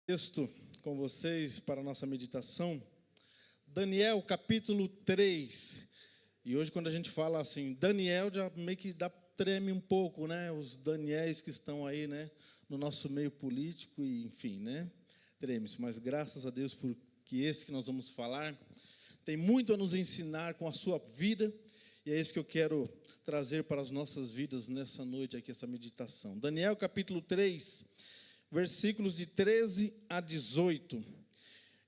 Texto com vocês para a nossa meditação, Daniel capítulo 3. E hoje quando a gente fala assim, Daniel já meio que treme um pouco, né? Os Daniéis que estão aí, né? No nosso meio político e enfim, né? Treme-se, mas graças a Deus porque esse que nós vamos falar tem muito a nos ensinar com a sua vida. E é isso que eu quero trazer para as nossas vidas nessa noite aqui, essa meditação. Daniel capítulo 3, versículos de 13 a 18.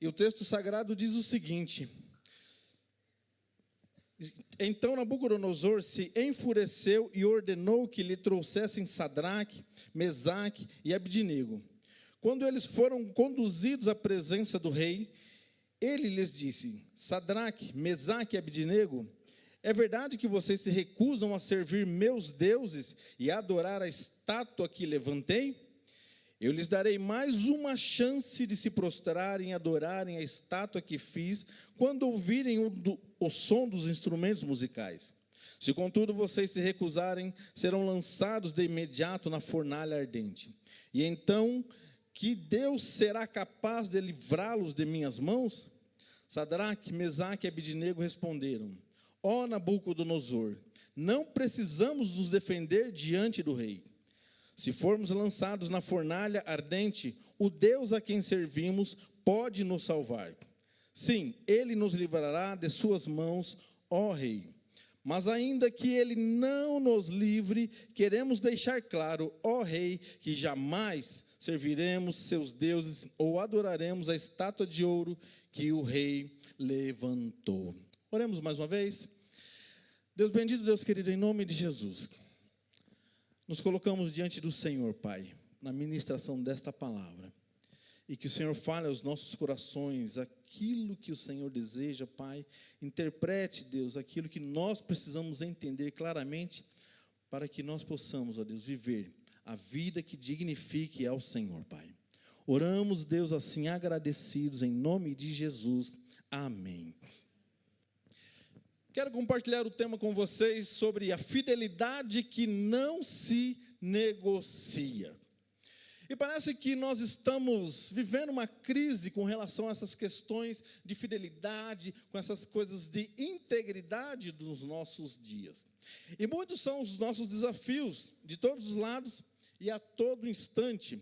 E o texto sagrado diz o seguinte: Então Nabucodonosor se enfureceu e ordenou que lhe trouxessem Sadraque, Mesaque e Abdinego. Quando eles foram conduzidos à presença do rei, ele lhes disse: Sadraque, Mesaque e Abdinego, é verdade que vocês se recusam a servir meus deuses e a adorar a estátua que levantei? Eu lhes darei mais uma chance de se prostrarem e adorarem a estátua que fiz quando ouvirem o som dos instrumentos musicais. Se, contudo, vocês se recusarem, serão lançados de imediato na fornalha ardente. E então, que Deus será capaz de livrá-los de minhas mãos? Sadraque, Mesaque e Abdinego responderam: Ó Nabucodonosor, não precisamos nos defender diante do rei. Se formos lançados na fornalha ardente, o Deus a quem servimos pode nos salvar. Sim, Ele nos livrará de suas mãos, ó Rei. Mas ainda que Ele não nos livre, queremos deixar claro, ó Rei, que jamais serviremos seus deuses ou adoraremos a estátua de ouro que o Rei levantou. Oremos mais uma vez. Deus bendito, Deus querido, em nome de Jesus, nos colocamos diante do Senhor, Pai, na ministração desta palavra. E que o Senhor fale aos nossos corações aquilo que o Senhor deseja, Pai. Interprete, Deus, aquilo que nós precisamos entender claramente para que nós possamos, ó Deus, viver a vida que dignifique ao Senhor, Pai. Oramos, Deus, assim agradecidos, em nome de Jesus. Amém. Quero compartilhar o tema com vocês sobre a fidelidade que não se negocia. E parece que nós estamos vivendo uma crise com relação a essas questões de fidelidade, com essas coisas de integridade dos nossos dias. E muitos são os nossos desafios, de todos os lados e a todo instante.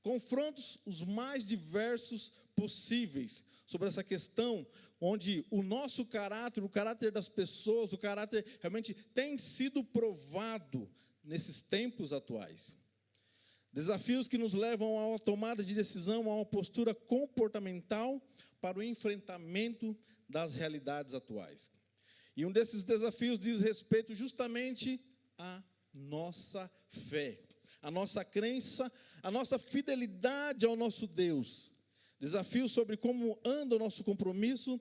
Confrontos os mais diversos possíveis sobre essa questão, onde o nosso caráter, o caráter das pessoas, o caráter realmente tem sido provado nesses tempos atuais. Desafios que nos levam a uma tomada de decisão, a uma postura comportamental para o enfrentamento das realidades atuais. E um desses desafios diz respeito justamente à nossa fé, a nossa crença, a nossa fidelidade ao nosso Deus. Desafio sobre como anda o nosso compromisso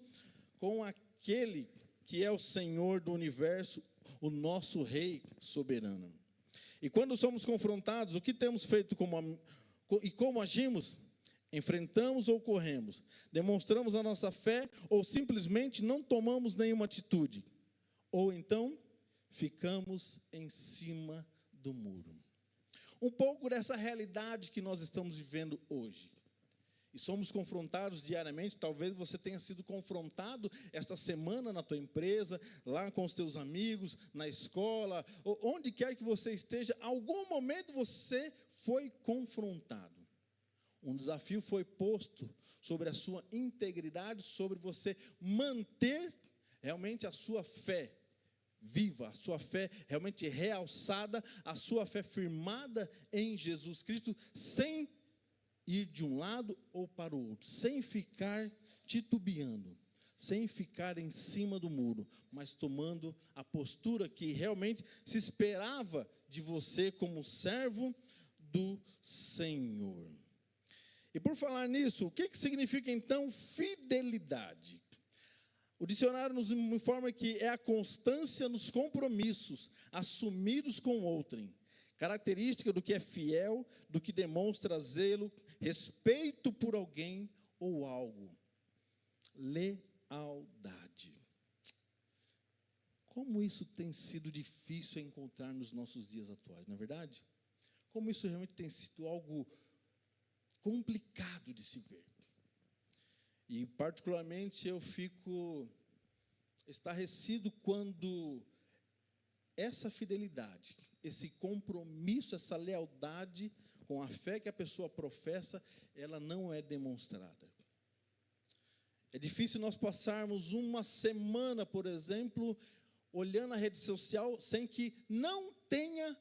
com aquele que é o Senhor do universo, o nosso Rei soberano. E quando somos confrontados, o que temos feito e como agimos? Enfrentamos ou corremos? Demonstramos a nossa fé ou simplesmente não tomamos nenhuma atitude? Ou então, ficamos em cima do muro. Um pouco dessa realidade que nós estamos vivendo hoje. E somos confrontados diariamente. Talvez você tenha sido confrontado esta semana na tua empresa, lá com os teus amigos, na escola, ou onde quer que você esteja, algum momento você foi confrontado. Um desafio foi posto sobre a sua integridade, sobre você manter realmente a sua fé viva, a sua fé realmente realçada, a sua fé firmada em Jesus Cristo, sem ir de um lado ou para o outro, sem ficar titubeando, sem ficar em cima do muro, mas tomando a postura que realmente se esperava de você como servo do Senhor. E por falar nisso, o que significa então fidelidade? O dicionário nos informa que é a constância nos compromissos assumidos com outrem, característica do que é fiel, do que demonstra zelo, respeito por alguém ou algo. Lealdade. Como isso tem sido difícil encontrar nos nossos dias atuais, não é verdade? Como isso realmente tem sido algo complicado de se ver. E, particularmente, eu fico estarrecido quando essa fidelidade, esse compromisso, essa lealdade com a fé que a pessoa professa, ela não é demonstrada. É difícil nós passarmos uma semana, por exemplo, olhando a rede social, sem que não tenha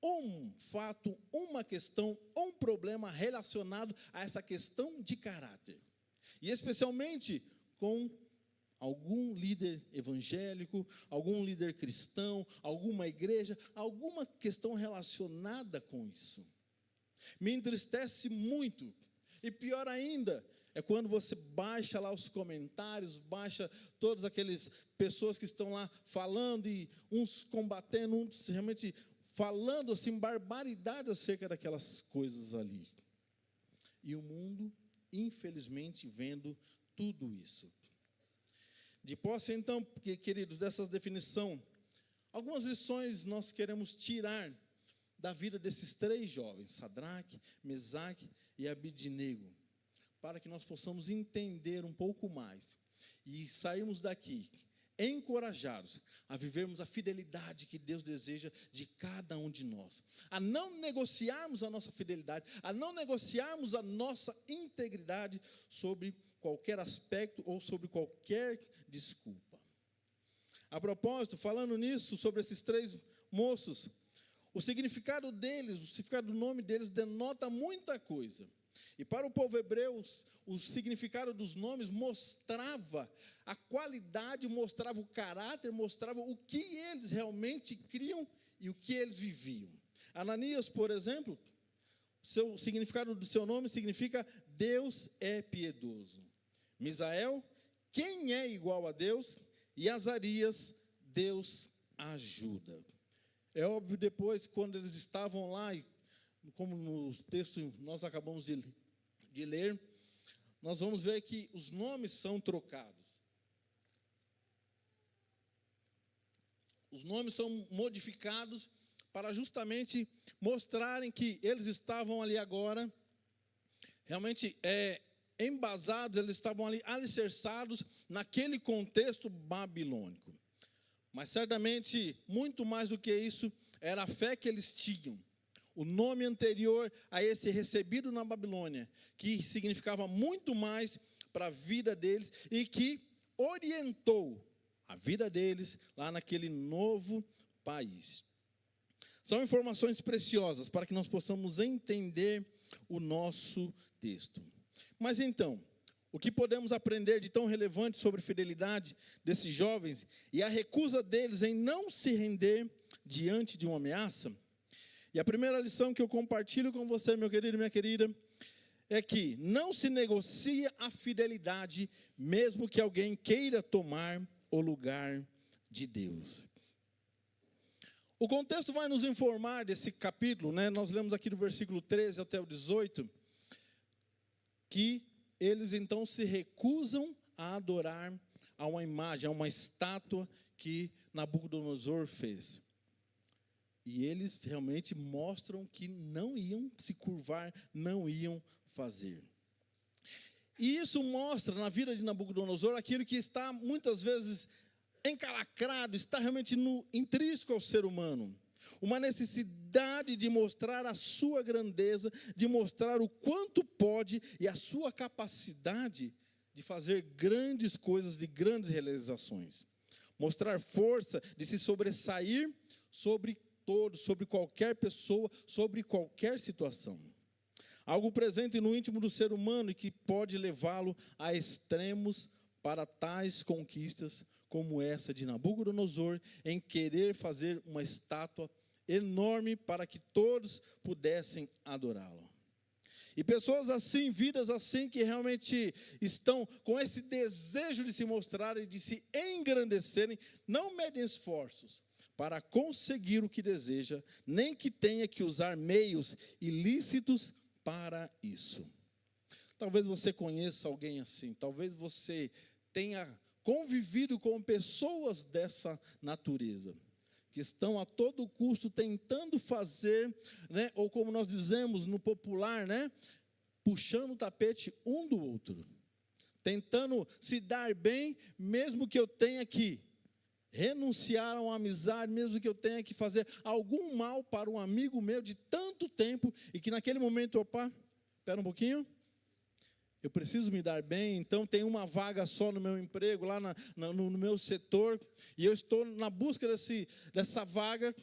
um fato, uma questão, um problema relacionado a essa questão de caráter. E especialmente com algum líder evangélico, algum líder cristão, alguma igreja, alguma questão relacionada com isso. Me entristece muito. E pior ainda, é quando você baixa lá os comentários, baixa todas aquelas pessoas que estão lá falando, e uns combatendo, uns realmente falando assim, barbaridade acerca daquelas coisas ali. E o mundo, infelizmente, vendo tudo isso. De posse, então, queridos, dessa definição, algumas lições nós queremos tirar da vida desses 3 jovens, Sadraque, Mesaque e Abidnego, para que nós possamos entender um pouco mais e sairmos daqui encorajados a vivermos a fidelidade que Deus deseja de cada um de nós, a não negociarmos a nossa fidelidade, a não negociarmos a nossa integridade sobre qualquer aspecto ou sobre qualquer desculpa. A propósito, falando nisso, sobre esses 3 moços, o significado deles, o significado do nome deles denota muita coisa. E para o povo hebreu, o significado dos nomes mostrava a qualidade, mostrava o caráter, mostrava o que eles realmente criam e o que eles viviam. Ananias, por exemplo, o significado do seu nome significa Deus é piedoso. Misael, quem é igual a Deus? E Azarias, Deus ajuda. É óbvio, depois, quando eles estavam lá, e como no texto nós acabamos de ler, nós vamos ver que os nomes são trocados. Os nomes são modificados para justamente mostrarem que eles estavam ali agora, realmente embasados, eles estavam ali alicerçados naquele contexto babilônico. Mas certamente, muito mais do que isso, era a fé que eles tinham. O nome anterior a esse recebido na Babilônia, que significava muito mais para a vida deles e que orientou a vida deles lá naquele novo país. São informações preciosas para que nós possamos entender o nosso texto. Mas então, o que podemos aprender de tão relevante sobre a fidelidade desses jovens e a recusa deles em não se render diante de uma ameaça? E a primeira lição que eu compartilho com você, meu querido e minha querida, é que não se negocia a fidelidade, mesmo que alguém queira tomar o lugar de Deus. O contexto vai nos informar desse capítulo, né? Nós lemos aqui do versículo 13 até o 18, que eles então se recusam a adorar a uma imagem, a uma estátua que Nabucodonosor fez. E eles realmente mostram que não iam se curvar, não iam fazer. E isso mostra na vida de Nabucodonosor aquilo que está muitas vezes encalacrado, está realmente intrínseco ao ser humano. Uma necessidade de mostrar a sua grandeza, de mostrar o quanto pode e a sua capacidade de fazer grandes coisas, de grandes realizações. Mostrar força de se sobressair sobre todos, sobre qualquer pessoa, sobre qualquer situação. Algo presente no íntimo do ser humano e que pode levá-lo a extremos para tais conquistas como essa de Nabucodonosor, em querer fazer uma estátua enorme para que todos pudessem adorá-lo. E pessoas assim, vidas assim, que realmente estão com esse desejo de se mostrarem, de se engrandecerem, não medem esforços para conseguir o que deseja, nem que tenha que usar meios ilícitos para isso. Talvez você conheça alguém assim, talvez você tenha convivido com pessoas dessa natureza, que estão a todo custo tentando fazer, né, ou como nós dizemos no popular, né, puxando o tapete um do outro, tentando se dar bem, mesmo que eu tenha que renunciar a uma amizade, mesmo que eu tenha que fazer algum mal para um amigo meu de tanto tempo, e que naquele momento, opa, espera um pouquinho, eu preciso me dar bem, então tem uma vaga só no meu emprego, lá no meu setor, e eu estou na busca dessa vaga,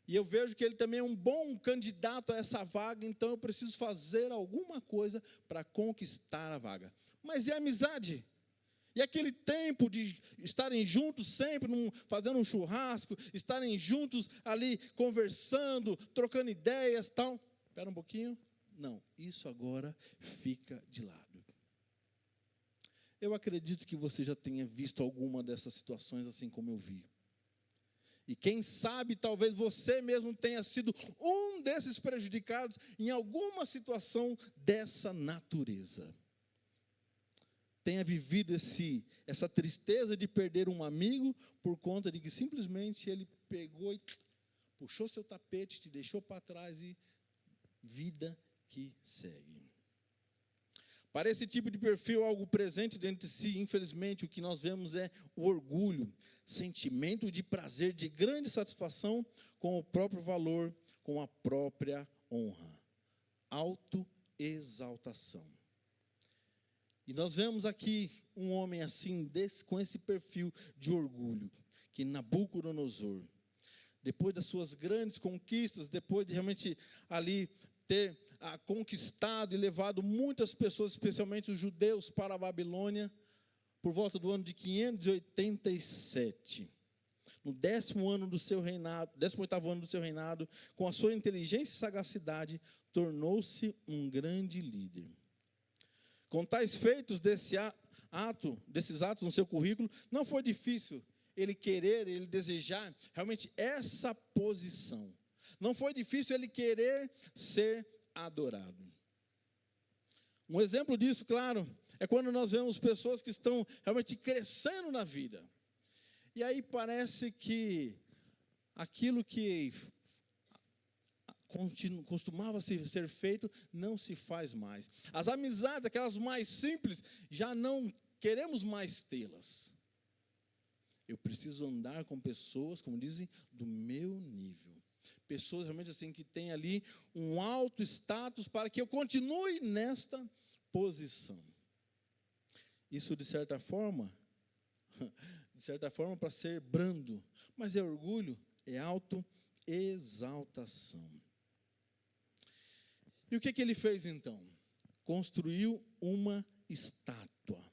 e eu vejo que ele também é um bom candidato a essa vaga, então eu preciso fazer alguma coisa para conquistar a vaga. Mas e a amizade? E aquele tempo de estarem juntos sempre, fazendo um churrasco, estarem juntos ali conversando, trocando ideias, tal. Espera um pouquinho. Não, isso agora fica de lado. Eu acredito que você já tenha visto alguma dessas situações assim como eu vi. E quem sabe, talvez você mesmo tenha sido um desses prejudicados em alguma situação dessa natureza. Tenha vivido essa tristeza de perder um amigo por conta de que simplesmente ele pegou e puxou seu tapete, te deixou para trás e vida que segue. Para esse tipo de perfil, algo presente dentro de si, infelizmente, o que nós vemos é o orgulho, sentimento de prazer, de grande satisfação com o próprio valor, com a própria honra, autoexaltação. E nós vemos aqui um homem assim, com esse perfil de orgulho, que Nabucodonosor, depois das suas grandes conquistas, depois de realmente ali ter conquistado e levado muitas pessoas, especialmente os judeus, para a Babilônia, por volta do ano de 587. No 10º ano do seu reinado, 18º ano do seu reinado, com a sua inteligência e sagacidade, tornou-se um grande líder. Com tais feitos desses atos no seu currículo, não foi difícil ele querer, ele desejar realmente essa posição. Não foi difícil ele querer ser adorado. Um exemplo disso, claro, é quando nós vemos pessoas que estão realmente crescendo na vida. E aí parece que aquilo que costumava ser feito, não se faz mais. As amizades, aquelas mais simples, já não queremos mais tê-las. Eu preciso andar com pessoas, como dizem, do meu nível. Pessoas realmente assim que têm ali um alto status para que eu continue nesta posição. Isso de certa forma para ser brando, mas é orgulho, é autoexaltação. E o que ele fez então? Construiu uma estátua.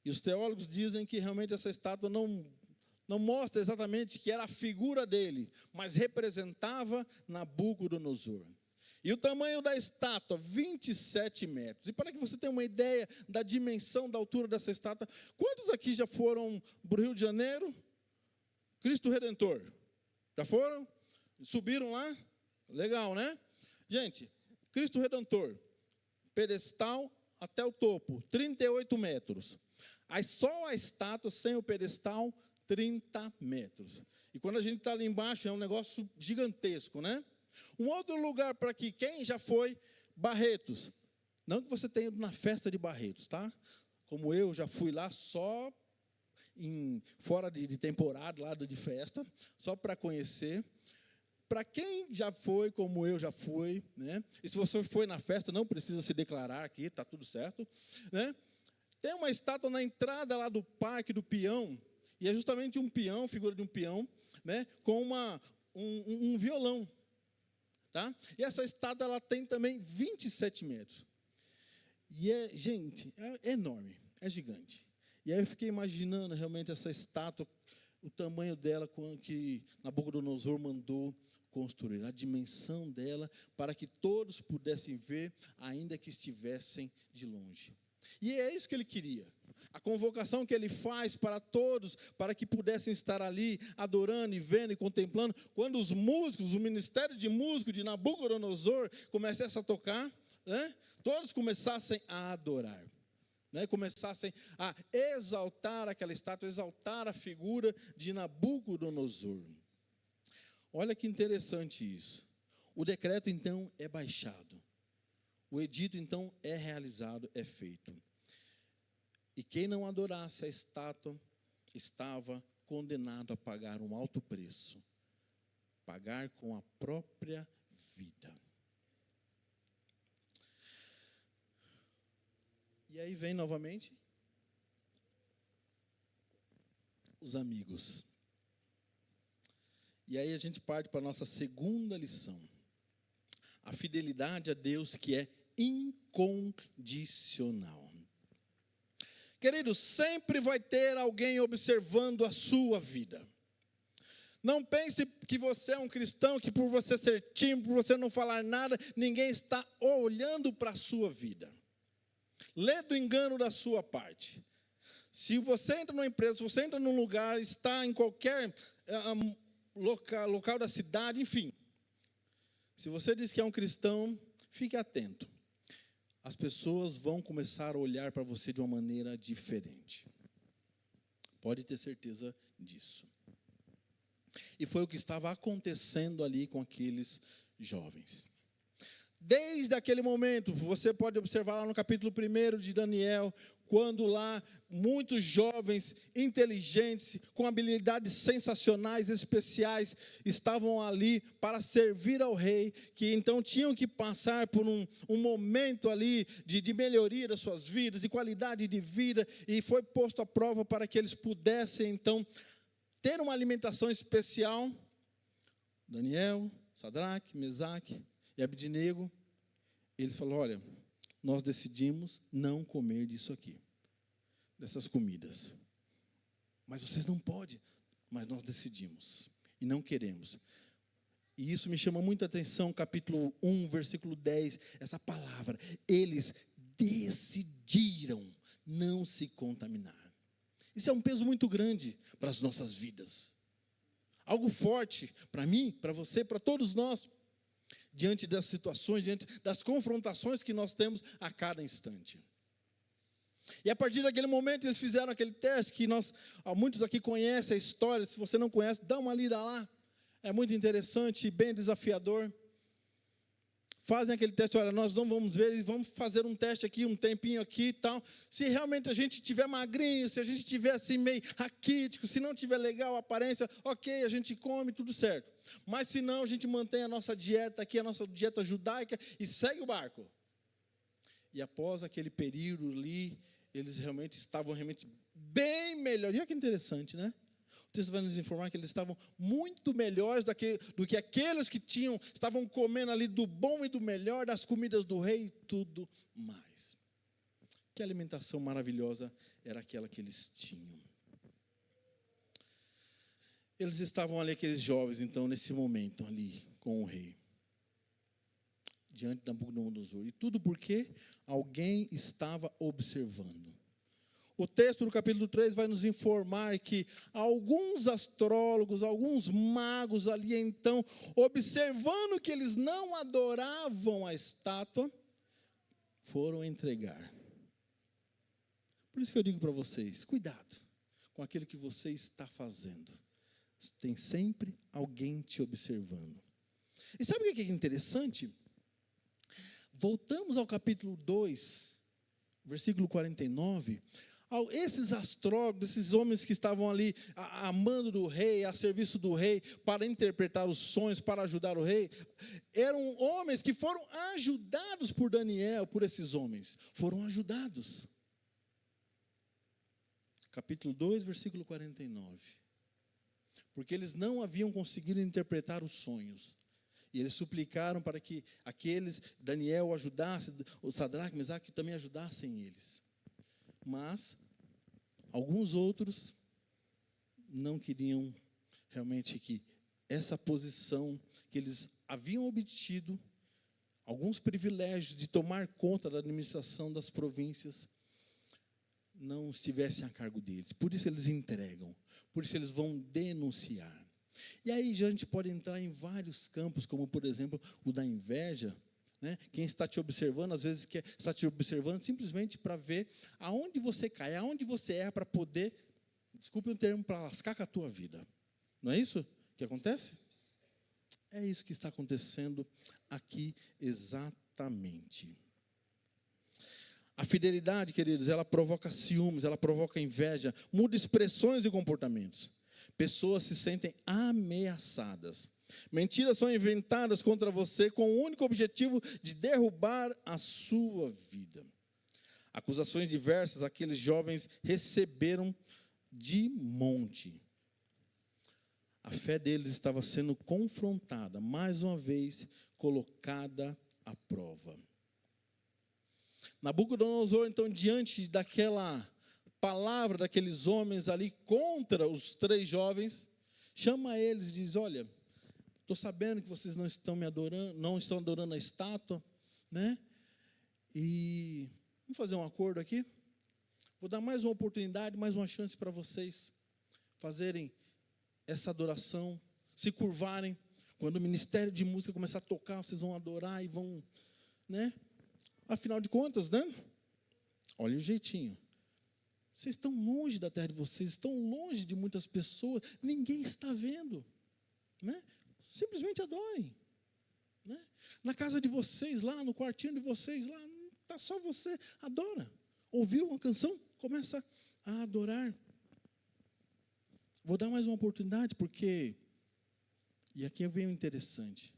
E os teólogos dizem que realmente essa estátua não mostra exatamente que era a figura dele, mas representava Nabucodonosor. E o tamanho da estátua, 27 metros. E para que você tenha uma ideia da dimensão, da altura dessa estátua, quantos aqui já foram para o Rio de Janeiro? Cristo Redentor. Já foram? Subiram lá? Legal, né? Gente, Cristo Redentor, pedestal até o topo, 38 metros. Aí só a estátua sem o pedestal, 30 metros. E quando a gente está ali embaixo, é um negócio gigantesco, né? Um outro lugar para que quem já foi, Barretos. Não que você tenha ido na festa de Barretos, tá? Como eu já fui lá só fora de temporada, lá de festa, só para conhecer. Para quem já foi, como eu já fui, né? E se você foi na festa, não precisa se declarar aqui, está tudo certo, né? Tem uma estátua na entrada lá do Parque do Peão, e é justamente um peão, figura de um peão, né? Com um violão, tá? E essa estátua ela tem também 27 metros. E gente, é enorme, é gigante. E aí eu fiquei imaginando realmente essa estátua, o tamanho dela que Nabucodonosor mandou construir, a dimensão dela, para que todos pudessem ver, ainda que estivessem de longe. E é isso que ele queria. A convocação que ele faz para todos, para que pudessem estar ali, adorando e vendo e contemplando, quando os músicos, o ministério de músico de Nabucodonosor começasse a tocar, né, todos começassem a adorar. Né, começassem a exaltar aquela estátua, exaltar a figura de Nabucodonosor. Olha que interessante isso. O decreto, então, é baixado. O edito, então, é realizado, é feito. E quem não adorasse a estátua estava condenado a pagar um alto preço, pagar com a própria vida. E aí vem novamente os amigos. E aí a gente parte para a nossa segunda lição. A fidelidade a Deus que é incondicional. Queridos, sempre vai ter alguém observando a sua vida. Não pense que você é um cristão, que por você ser tímido, por você não falar nada, ninguém está olhando para a sua vida. Lê do engano da sua parte. Se você entra numa empresa, se você entra num lugar, está em qualquer local da cidade, enfim. Se você diz que é um cristão, fique atento. As pessoas vão começar a olhar para você de uma maneira diferente. Pode ter certeza disso. E foi o que estava acontecendo ali com aqueles jovens. Desde aquele momento, você pode observar lá no capítulo 1 de Daniel, quando lá muitos jovens inteligentes, com habilidades sensacionais, especiais, estavam ali para servir ao rei, que então tinham que passar por um momento ali de melhoria das suas vidas, de qualidade de vida, e foi posto à prova para que eles pudessem então ter uma alimentação especial. Daniel, Sadraque, Mesaque e Abednego, eles falaram: olha, nós decidimos não comer disso aqui, dessas comidas. Mas vocês não podem, mas nós decidimos e não queremos. E isso me chama muita atenção, capítulo 1, versículo 10, essa palavra. Eles decidiram não se contaminar. Isso é um peso muito grande para as nossas vidas. Algo forte para mim, para você, para todos nós. Diante das situações, diante das confrontações que nós temos a cada instante. E a partir daquele momento eles fizeram aquele teste que muitos aqui conhecem a história. Se você não conhece, dá uma lida lá. É muito interessante e bem desafiador. Fazem aquele teste, olha, nós não vamos ver, vamos fazer um teste aqui, um tempinho aqui e tal. Se realmente a gente tiver magrinho, se a gente tiver assim meio raquítico, se não tiver legal a aparência, ok, a gente come, tudo certo. Mas se não, a gente mantém a nossa dieta aqui, a nossa dieta judaica e segue o barco. E após aquele período ali, eles realmente estavam bem melhor. E olha que interessante, né? O texto vai nos informar que eles estavam muito melhores do que aqueles que estavam comendo ali do bom e do melhor, das comidas do rei e tudo mais. Que alimentação maravilhosa era aquela que eles tinham. Eles estavam ali, aqueles jovens, então, nesse momento ali, com o rei. Diante da Nabucodonosor. E tudo porque alguém estava observando. O texto do capítulo 3 vai nos informar que alguns astrólogos, alguns magos ali então, observando que eles não adoravam a estátua, foram entregar. Por isso que eu digo para vocês, cuidado com aquilo que você está fazendo. Tem sempre alguém te observando. E sabe o que é interessante? Voltamos ao capítulo 2, versículo 49. Esses astrólogos, esses homens que estavam ali a mando do rei, a serviço do rei, para interpretar os sonhos, para ajudar o rei, eram homens que foram ajudados por Daniel, por esses homens. Foram ajudados. Capítulo 2, versículo 49. Porque eles não haviam conseguido interpretar os sonhos. E eles suplicaram para que Daniel ajudasse, o Sadraque, Mesaque, também ajudassem eles. Mas alguns outros não queriam realmente que essa posição que eles haviam obtido, alguns privilégios de tomar conta da administração das províncias, não estivessem a cargo deles. Por isso eles entregam, por isso eles vão denunciar. E aí a gente pode entrar em vários campos, como por exemplo o da inveja. Né? Quem está te observando, às vezes está te observando simplesmente para ver aonde você cai, aonde você erra, para poder, desculpe o termo, para lascar com a tua vida. Não é isso que acontece? É isso que está acontecendo aqui exatamente. A fidelidade, queridos, ela provoca ciúmes, ela provoca inveja, muda expressões e comportamentos. Pessoas se sentem ameaçadas. Mentiras são inventadas contra você com o único objetivo de derrubar a sua vida. Acusações diversas aqueles jovens receberam de monte. A fé deles estava sendo confrontada, mais uma vez, colocada à prova. Nabucodonosor, então, diante daquela palavra daqueles homens ali contra os 3 jovens, chama eles e diz: olha, estou sabendo que vocês não estão me adorando, não estão adorando a estátua, né? E vamos fazer um acordo aqui? Vou dar mais uma oportunidade, mais uma chance para vocês fazerem essa adoração, se curvarem. Quando o ministério de música começar a tocar, vocês vão adorar e vão, né? Afinal de contas, né? Olha o jeitinho. Vocês estão longe da terra de vocês, estão longe de muitas pessoas, ninguém está vendo, né? Simplesmente adorem, né? Na casa de vocês, lá no quartinho de vocês, lá, está só você, adora. Ouviu uma canção? Começa a adorar. Vou dar mais uma oportunidade, porque, e aqui vem o interessante,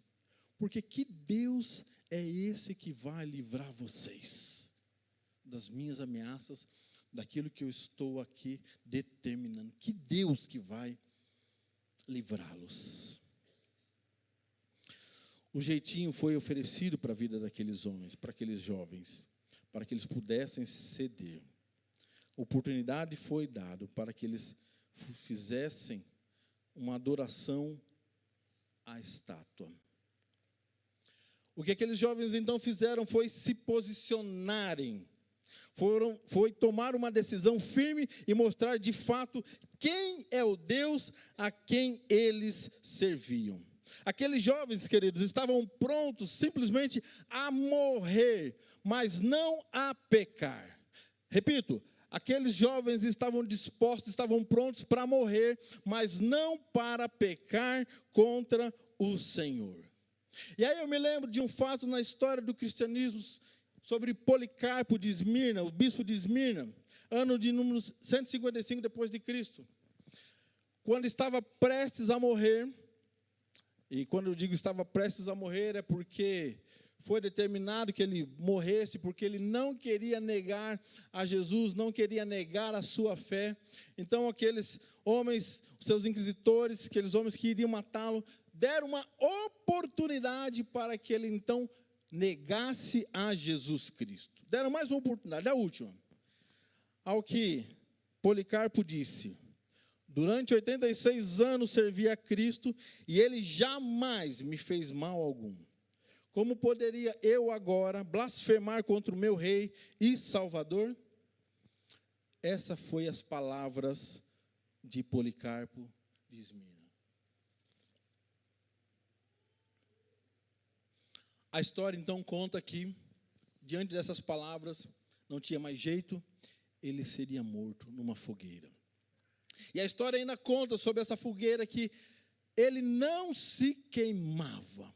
porque que Deus é esse que vai livrar vocês das minhas ameaças, daquilo que eu estou aqui determinando? Que Deus que vai livrá-los? O jeitinho foi oferecido para a vida daqueles homens, para aqueles jovens, para que eles pudessem ceder. Oportunidade foi dada para que eles fizessem uma adoração à estátua. O que aqueles jovens então fizeram foi se posicionarem, foi tomar uma decisão firme e mostrar de fato quem é o Deus a quem eles serviam. Aqueles jovens, queridos, estavam prontos simplesmente a morrer, mas não a pecar. Repito, aqueles jovens estavam dispostos, estavam prontos para morrer, mas não para pecar contra o Senhor. E aí eu me lembro de um fato na história do cristianismo sobre Policarpo de Esmirna, o bispo de Esmirna, ano de número 155 depois de Cristo. Quando estava prestes a morrer, e quando eu digo estava prestes a morrer, é porque foi determinado que ele morresse, porque ele não queria negar a Jesus, não queria negar a sua fé. Então aqueles homens, seus inquisitores, aqueles homens que iriam matá-lo, deram uma oportunidade para que ele então negasse a Jesus Cristo. Deram mais uma oportunidade, a última. Ao que Policarpo disse: durante 86 anos servi a Cristo e ele jamais me fez mal algum. Como poderia eu agora blasfemar contra o meu rei e salvador? Essas foram as palavras de Policarpo de Esmirna. A história então conta que, diante dessas palavras, não tinha mais jeito, ele seria morto numa fogueira. E a história ainda conta sobre essa fogueira que ele não se queimava.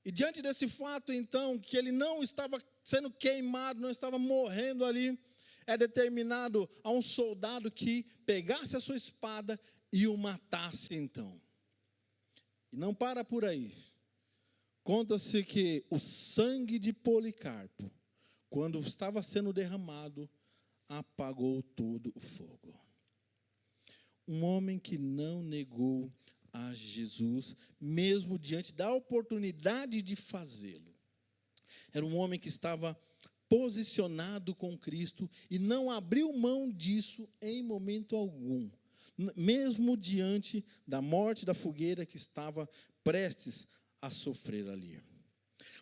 E diante desse fato, então, que ele não estava sendo queimado, não estava morrendo ali, é determinado a um soldado que pegasse a sua espada e o matasse, então. E não para por aí. Conta-se que o sangue de Policarpo, quando estava sendo derramado, apagou todo o fogo. Um homem que não negou a Jesus, mesmo diante da oportunidade de fazê-lo. Era um homem que estava posicionado com Cristo e não abriu mão disso em momento algum, mesmo diante da morte da fogueira que estava prestes a sofrer ali.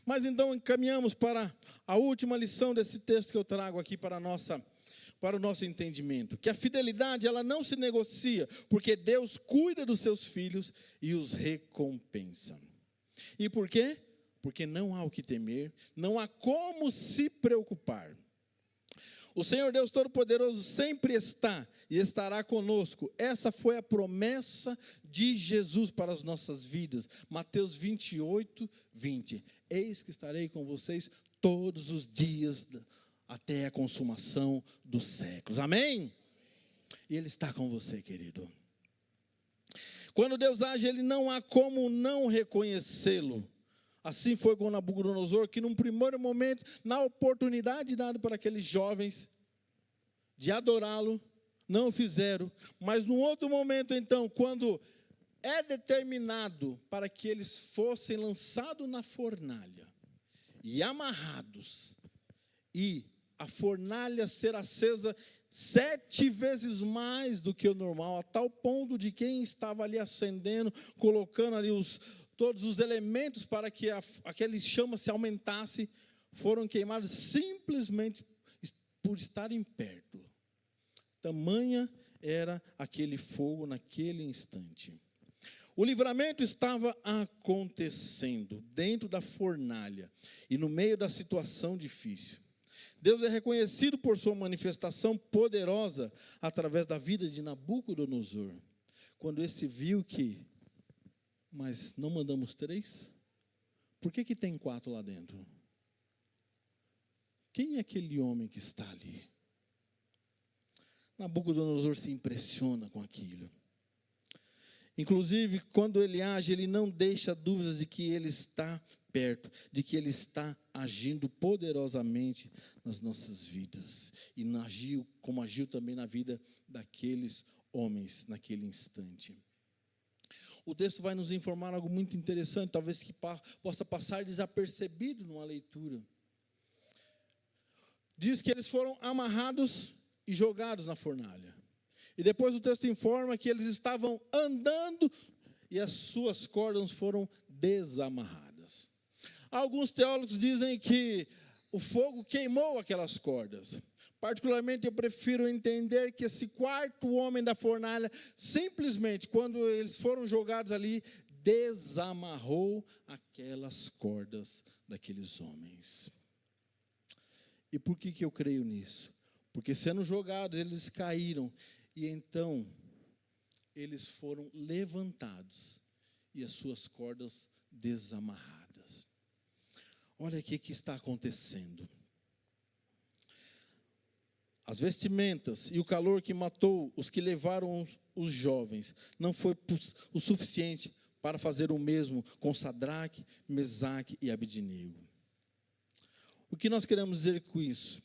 Mas então encaminhamos para a última lição desse texto que eu trago aqui para o nosso entendimento, que a fidelidade ela não se negocia, porque Deus cuida dos seus filhos e os recompensa. E por quê? Porque não há o que temer, não há como se preocupar. O Senhor Deus Todo-Poderoso sempre está e estará conosco. Essa foi a promessa de Jesus para as nossas vidas. Mateus 28, 20. Eis que estarei com vocês todos os dias até a consumação dos séculos. Amém? E Ele está com você, querido. Quando Deus age, Ele não há como não reconhecê-lo. Assim foi com Nabucodonosor, que num primeiro momento, na oportunidade dada para aqueles jovens de adorá-lo, não o fizeram. Mas num outro momento, então, quando é determinado para que eles fossem lançados na fornalha e amarrados, e a fornalha ser acesa 7 vezes mais do que o normal, a tal ponto de quem estava ali acendendo, colocando ali todos os elementos para que aquele chama se aumentasse, foram queimados simplesmente por estarem perto. Tamanha era aquele fogo naquele instante. O livramento estava acontecendo dentro da fornalha e no meio da situação difícil. Deus é reconhecido por sua manifestação poderosa através da vida de Nabucodonosor. Quando esse viu que, mas não mandamos 3? Por que tem 4 lá dentro? Quem é aquele homem que está ali? Nabucodonosor se impressiona com aquilo. Inclusive, quando ele age, ele não deixa dúvidas de que ele está perto, de que ele está agindo poderosamente nas nossas vidas. E agiu como agiu também na vida daqueles homens naquele instante. O texto vai nos informar algo muito interessante, talvez que possa passar desapercebido numa leitura. Diz que eles foram amarrados e jogados na fornalha. E depois o texto informa que eles estavam andando e as suas cordas foram desamarradas. Alguns teólogos dizem que o fogo queimou aquelas cordas. Particularmente eu prefiro entender que esse quarto homem da fornalha, simplesmente quando eles foram jogados ali, desamarrou aquelas cordas daqueles homens. E por que eu creio nisso? Porque sendo jogados, eles caíram. E então, eles foram levantados e as suas cordas desamarradas. Olha o que está acontecendo. As vestimentas e o calor que matou os que levaram os jovens não foi o suficiente para fazer o mesmo com Sadraque, Mesaque e Abednego. O que nós queremos dizer com isso?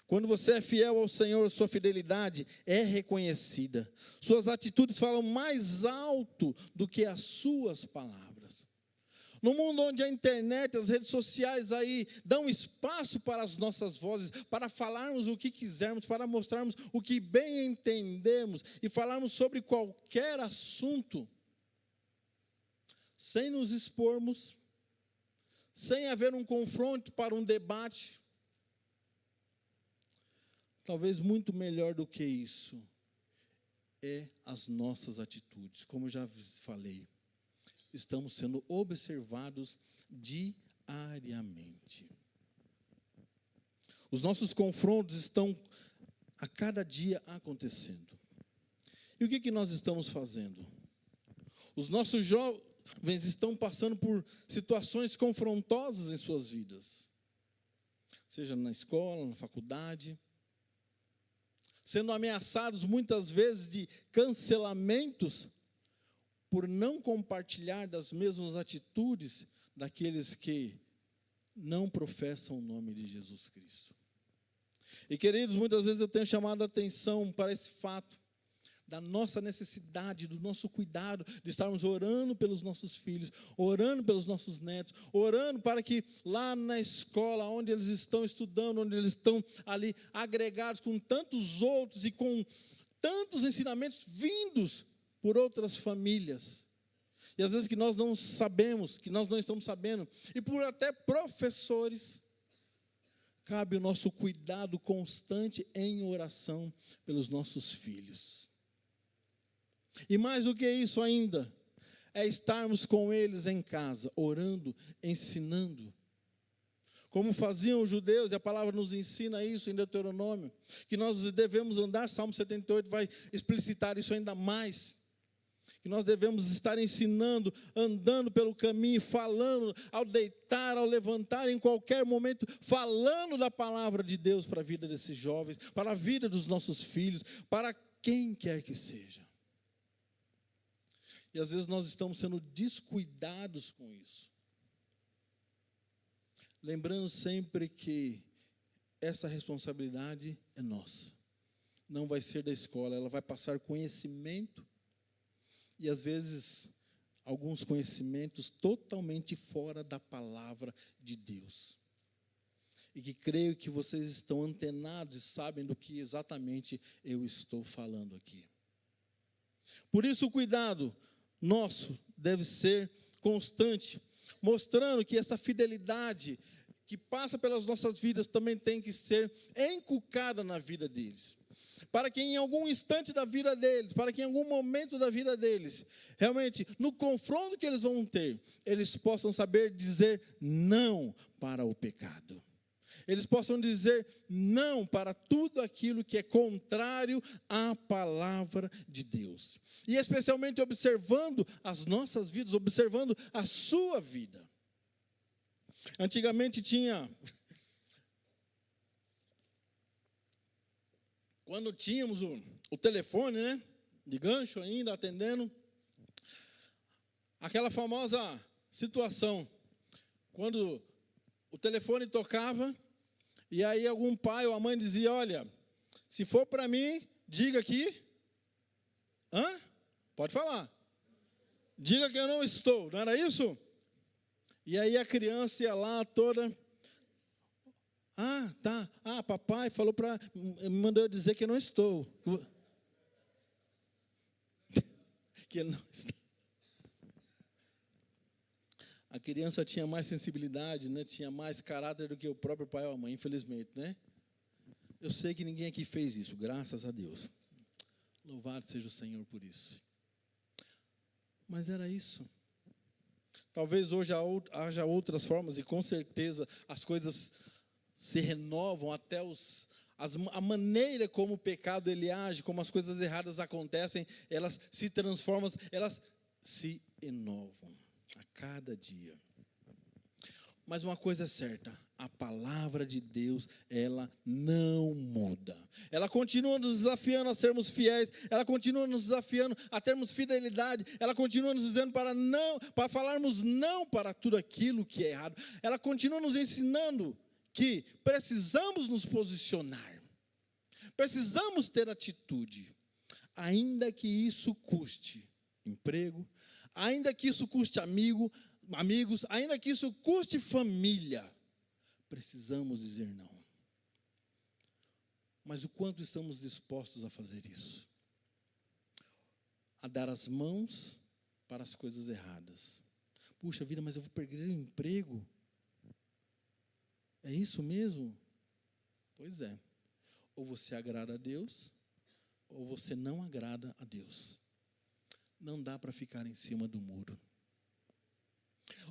Quando você é fiel ao Senhor, sua fidelidade é reconhecida. Suas atitudes falam mais alto do que as suas palavras. No mundo onde a internet, as redes sociais aí dão espaço para as nossas vozes, para falarmos o que quisermos, para mostrarmos o que bem entendemos e falarmos sobre qualquer assunto, sem nos expormos, sem haver um confronto para um debate. Talvez muito melhor do que isso é as nossas atitudes. Como eu já falei, estamos sendo observados diariamente. Os nossos confrontos estão a cada dia acontecendo. E o que nós estamos fazendo? Os nossos jovens estão passando por situações confrontosas em suas vidas. Seja na escola, na faculdade, sendo ameaçados muitas vezes de cancelamentos por não compartilhar das mesmas atitudes daqueles que não professam o nome de Jesus Cristo. E queridos, muitas vezes eu tenho chamado a atenção para esse fato, da nossa necessidade, do nosso cuidado, de estarmos orando pelos nossos filhos, orando pelos nossos netos, orando para que lá na escola, onde eles estão estudando, onde eles estão ali agregados com tantos outros e com tantos ensinamentos vindos por outras famílias, e às vezes que nós não sabemos, que nós não estamos sabendo, e por até professores, cabe o nosso cuidado constante em oração pelos nossos filhos. E mais do que isso ainda, é estarmos com eles em casa, orando, ensinando. Como faziam os judeus, e a palavra nos ensina isso em Deuteronômio, que nós devemos andar, Salmo 78 vai explicitar isso ainda mais, que nós devemos estar ensinando, andando pelo caminho, falando, ao deitar, ao levantar, em qualquer momento, falando da palavra de Deus para a vida desses jovens, para a vida dos nossos filhos, para quem quer que seja. E às vezes nós estamos sendo descuidados com isso. Lembrando sempre que essa responsabilidade é nossa. Não vai ser da escola, ela vai passar conhecimento, e às vezes, alguns conhecimentos totalmente fora da palavra de Deus. E que creio que vocês estão antenados e sabem do que exatamente eu estou falando aqui. Por isso o cuidado nosso deve ser constante, mostrando que essa fidelidade que passa pelas nossas vidas também tem que ser inculcada na vida deles. Para que em algum instante da vida deles, para que em algum momento da vida deles, realmente, no confronto que eles vão ter, eles possam saber dizer não para o pecado. Eles possam dizer não para tudo aquilo que é contrário à palavra de Deus. E especialmente observando as nossas vidas, observando a sua vida. Antigamente tinha... Quando tínhamos o telefone, né, de gancho ainda, atendendo, aquela famosa situação, quando o telefone tocava, e aí algum pai ou a mãe dizia, olha, se for para mim, diga aqui, pode falar, diga que eu não estou, não era isso? E aí a criança ia lá toda... tá. Papai falou me mandou eu dizer que eu não estou. Que ele não está. A criança tinha mais sensibilidade, né? Tinha mais caráter do que o próprio pai ou a mãe, infelizmente, né? Eu sei que ninguém aqui fez isso, graças a Deus. Louvado seja o Senhor por isso. Mas era isso. Talvez hoje haja outras formas, e com certeza as coisas se renovam, até a maneira como o pecado ele age, como as coisas erradas acontecem, elas se transformam, elas se renovam a cada dia. Mas uma coisa é certa, a palavra de Deus, ela não muda. Ela continua nos desafiando a sermos fiéis, ela continua nos desafiando a termos fidelidade, ela continua nos dizendo para falarmos não para tudo aquilo que é errado. Ela continua nos ensinando que precisamos nos posicionar, precisamos ter atitude, ainda que isso custe emprego, ainda que isso custe amigos, ainda que isso custe família, precisamos dizer não. Mas o quanto estamos dispostos a fazer isso? A dar as mãos para as coisas erradas. Puxa vida, mas eu vou perder o emprego? É isso mesmo? Pois é. Ou você agrada a Deus, ou você não agrada a Deus. Não dá para ficar em cima do muro.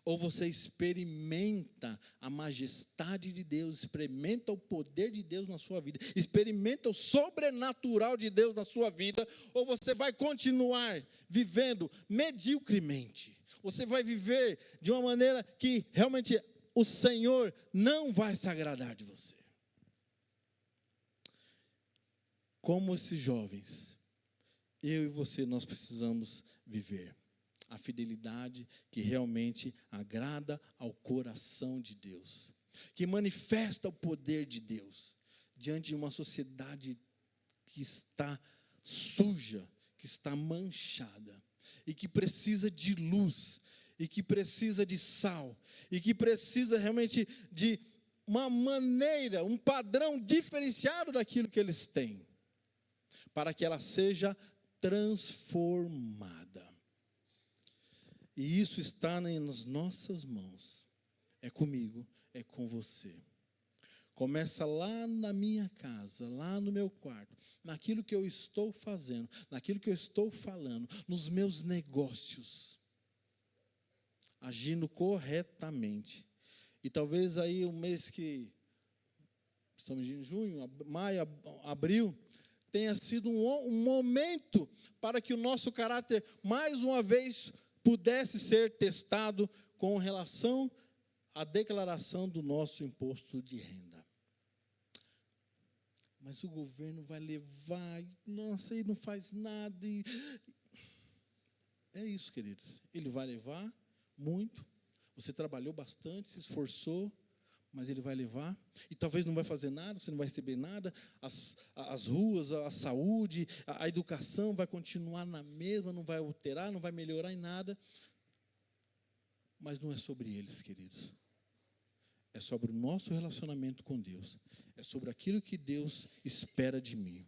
Ou você experimenta a majestade de Deus, experimenta o poder de Deus na sua vida, experimenta o sobrenatural de Deus na sua vida, ou você vai continuar vivendo mediocremente. Você vai viver de uma maneira que realmente o Senhor não vai se agradar de você. Como esses jovens, eu e você, nós precisamos viver a fidelidade que realmente agrada ao coração de Deus, que manifesta o poder de Deus, diante de uma sociedade que está suja, que está manchada, e que precisa de luz, e que precisa de sal, e que precisa realmente de uma maneira, um padrão diferenciado daquilo que eles têm, para que ela seja transformada. E isso está nas nossas mãos, é comigo, é com você. Começa lá na minha casa, lá no meu quarto, naquilo que eu estou fazendo, naquilo que eu estou falando, nos meus negócios, agindo corretamente. E talvez aí o mês que estamos em junho, maio, abril, tenha sido um momento para que o nosso caráter, mais uma vez, pudesse ser testado com relação à declaração do nosso imposto de renda. Mas o governo vai levar, nossa, ele não faz nada. É isso, queridos. Ele vai levar muito. Você trabalhou bastante, se esforçou, mas ele vai levar. E talvez não vai fazer nada, você não vai receber nada. As ruas, a saúde, a educação vai continuar na mesma, não vai alterar, não vai melhorar em nada. Mas não é sobre eles, queridos. É sobre o nosso relacionamento com Deus. É sobre aquilo que Deus espera de mim.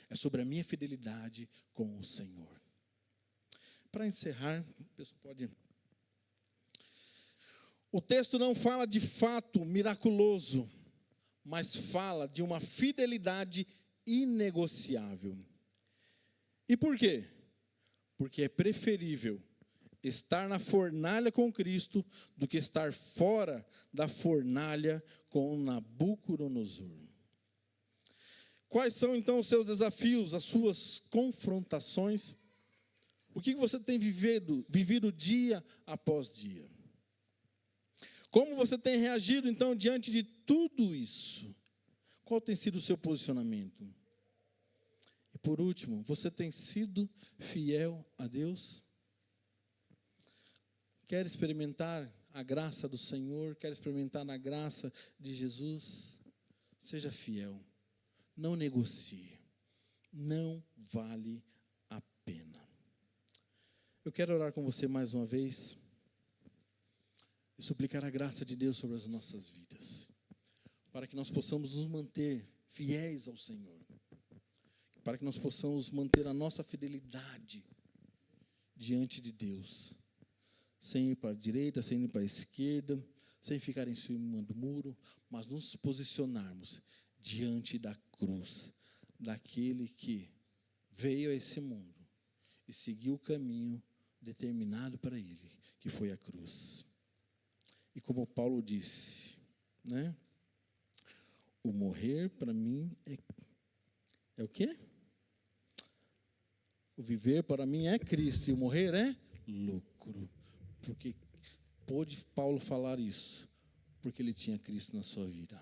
É sobre a minha fidelidade com o Senhor. Para encerrar, a pessoa pode... O texto não fala de fato miraculoso, mas fala de uma fidelidade inegociável. E por quê? Porque é preferível estar na fornalha com Cristo do que estar fora da fornalha com Nabucodonosor. Quais são então os seus desafios, as suas confrontações? O que você tem vivido dia após dia? Como você tem reagido então diante de tudo isso? Qual tem sido o seu posicionamento? E por último, você tem sido fiel a Deus? Quer experimentar a graça do Senhor? Quer experimentar a graça de Jesus? Seja fiel. Não negocie. Não vale a pena. Eu quero orar com você mais uma vez e suplicar a graça de Deus sobre as nossas vidas, para que nós possamos nos manter fiéis ao Senhor, para que nós possamos manter a nossa fidelidade diante de Deus, sem ir para a direita, sem ir para a esquerda, sem ficar em cima do muro, mas nos posicionarmos diante da cruz, daquele que veio a esse mundo e seguiu o caminho determinado para ele, que foi a cruz. E como Paulo disse, né? O morrer para mim é o quê? O viver para mim é Cristo e o morrer é lucro. Porque pôde Paulo falar isso? Porque ele tinha Cristo na sua vida.